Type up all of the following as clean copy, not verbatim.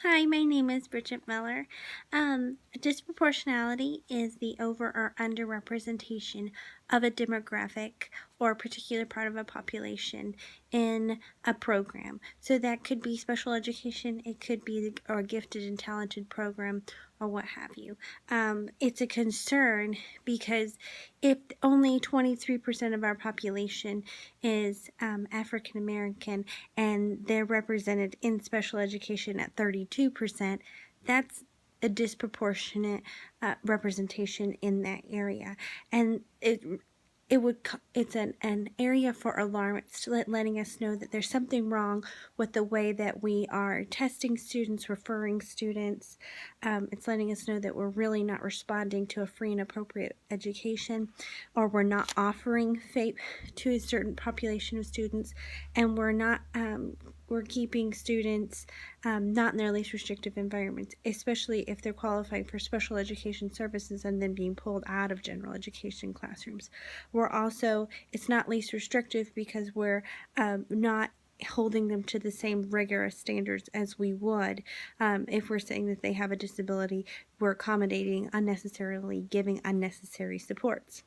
Hi, my name is Bridget Miller. Disproportionality is the over or underrepresentation of a demographic or a particular part of a population in a program. So that could be special education, it could be a gifted and talented program, or what have you. It's a concern because if only 23% of our population is African American and they're represented in special education at 32%, that's a disproportionate representation in that area. And it's an area for alarm. It's letting us know that there's something wrong with the way that we are testing students, referring students. It's letting us know that we're really not responding to a free and appropriate education, or we're not offering FAPE to a certain population of students, and we're keeping students not in their least restrictive environments, especially if they're qualifying for special education services and then being pulled out of general education classrooms. It's not least restrictive because we're not holding them to the same rigorous standards as we would if we're saying that they have a disability. We're accommodating unnecessarily, giving unnecessary supports.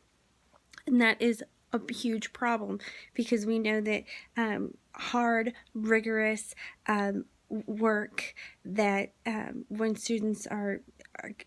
And that is a huge problem because we know that hard, rigorous work that when students are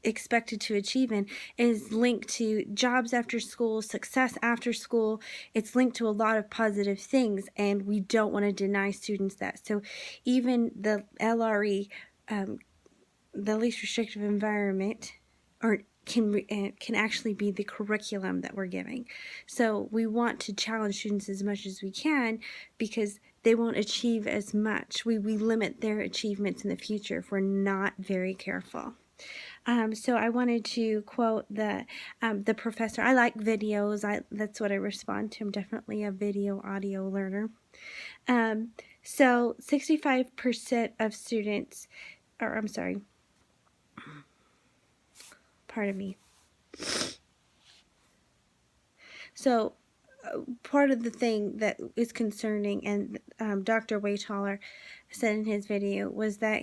expected to achieve in is linked to jobs after school, success after school. It's linked to a lot of positive things, and we don't want to deny students that. So even the LRE, the least restrictive environment, or can actually be the curriculum that we're giving. So we want to challenge students as much as we can because they won't achieve as much. We limit their achievements in the future if we're not very careful. So I wanted to quote the professor. I like videos. That's what I respond to. I'm definitely a video audio learner. So 65% of students, or I'm sorry, pardon me. So part of the thing that is concerning, and Dr. Waytaller said in his video, was that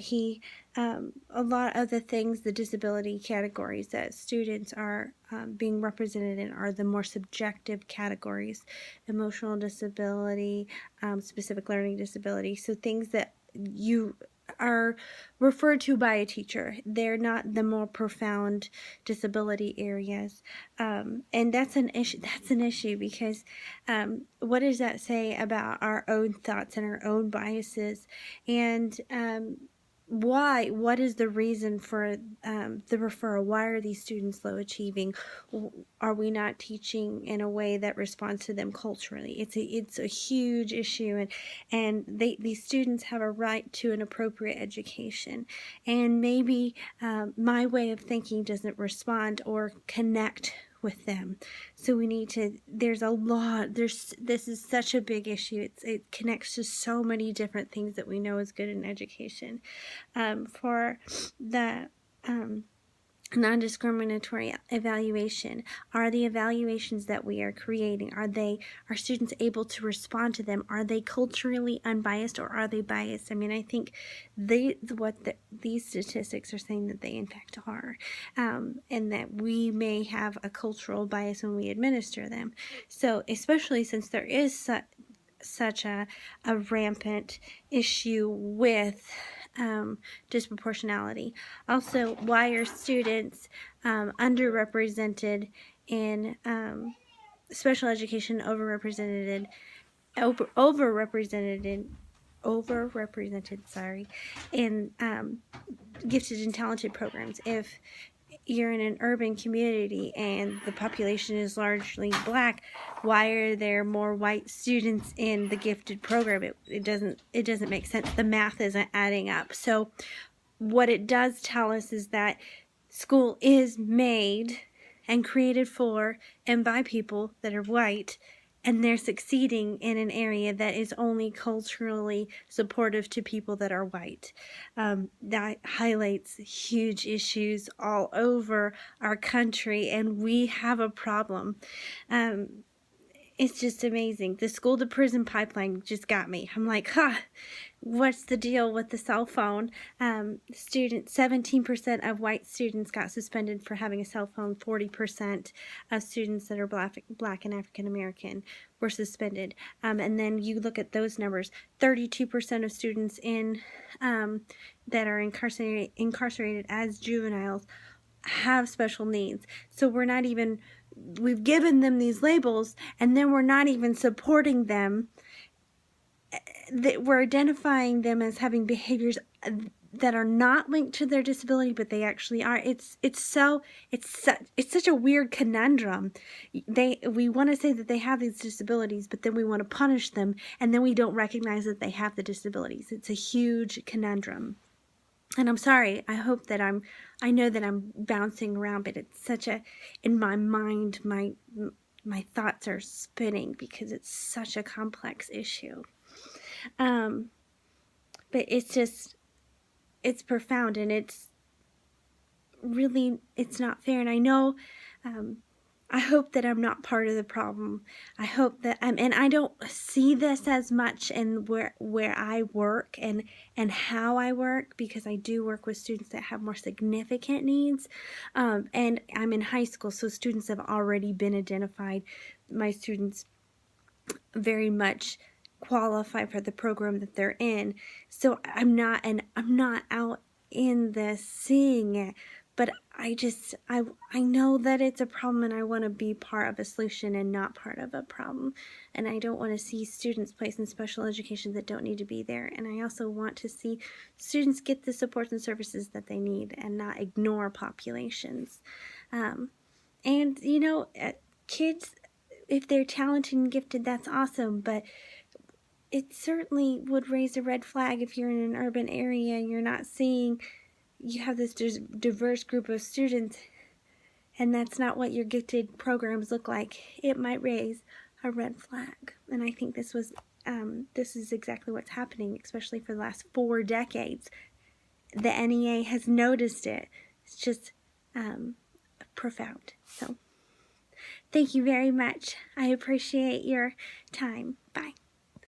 a lot of the things, the disability categories that students are being represented in are the more subjective categories: emotional disability, specific learning disability. So things that you are referred to by a teacher. They're not the more profound disability areas. And that's an issue. That's an issue because what does that say about our own thoughts and our own biases? And what is the reason for the referral? Why are these students low achieving? Are we not teaching in a way that responds to them culturally? It's a huge issue, and these students have a right to an appropriate education, and maybe my way of thinking doesn't respond or connect with them. So we need to, this is such a big issue. It connects to so many different things that we know is good in education. For the non-discriminatory evaluation, are the evaluations that we are creating, are students able to respond to them? Are they culturally unbiased, or are they biased? I mean, I think these statistics are saying that they in fact are, and that we may have a cultural bias when we administer them. So especially since there is such a rampant issue with disproportionality. Also, why are students underrepresented in special education, overrepresented in gifted and talented programs? If you're in an urban community and the population is largely black, why are there more white students in the gifted program? It doesn't make sense. The math isn't adding up. So what it does tell us is that school is made and created for and by people that are white, and they're succeeding in an area that is only culturally supportive to people that are white. That highlights huge issues all over our country, and we have a problem. It's just amazing. The school to prison pipeline just got me. I'm like, what's the deal with the cell phone? 17% of white students got suspended for having a cell phone. 40% of students that are black and African American were suspended. And then you look at those numbers, 32% of students that are incarcerated as juveniles have special needs. So we've given them these labels, and then we're not even supporting them. We're identifying them as having behaviors that are not linked to their disability, but they actually are. It's such a weird conundrum. We want to say that they have these disabilities, but then we want to punish them, and then we don't recognize that they have the disabilities. It's a huge conundrum. And I'm sorry, I know that I'm bouncing around, but it's in my mind, my thoughts are spinning because it's such a complex issue. But it's profound, and it's not fair. And I know, I hope that I'm not part of the problem. I hope that and I don't see this as much in where I work and how I work, because I do work with students that have more significant needs. And I'm in high school, so students have already been identified. My students very much qualify for the program that they're in. So I'm not out in this seeing it. But I know that it's a problem, and I want to be part of a solution and not part of a problem. And I don't want to see students placed in special education that don't need to be there. And I also want to see students get the supports and services that they need and not ignore populations. And, kids, if they're talented and gifted, that's awesome. But it certainly would raise a red flag if you're in an urban area and you're not seeing you have this diverse group of students, and that's not what your gifted programs look like. It might raise a red flag. And I think this is exactly what's happening, especially for the last 4 decades. The NEA has noticed it. It's just profound. So thank you very much. I appreciate your time. Bye.